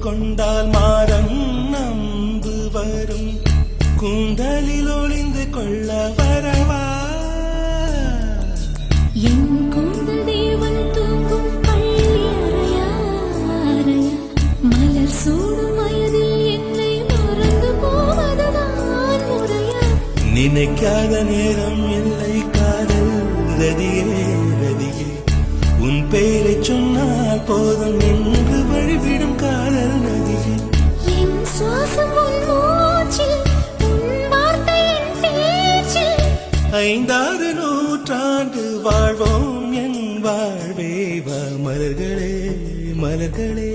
கொண்டால் மாறம் நம்பு வரும் கூந்தலில் ஒளிந்து கொள்ள வரவா என் கூந்தல் தேவன் தூங்கும் பள்ளி அறையா அறையா மலர் சூடும் வயதில் என்னை மறந்து போவதுதான் முறையா நினைக்காத நேரம் இல்லை காதல் ரதியே ரதியே உன் பெயரை சொன்னால் போதும் என்று வழிவிடும் காதல் நதியே என் சுவாசம் உன் மூச்சில் உன் வார்த்தை என் பேச்சில் 5 நூற்றாண்டு வாழ்வோம் என் வாழ்வே வா மலர்களே மலர்களே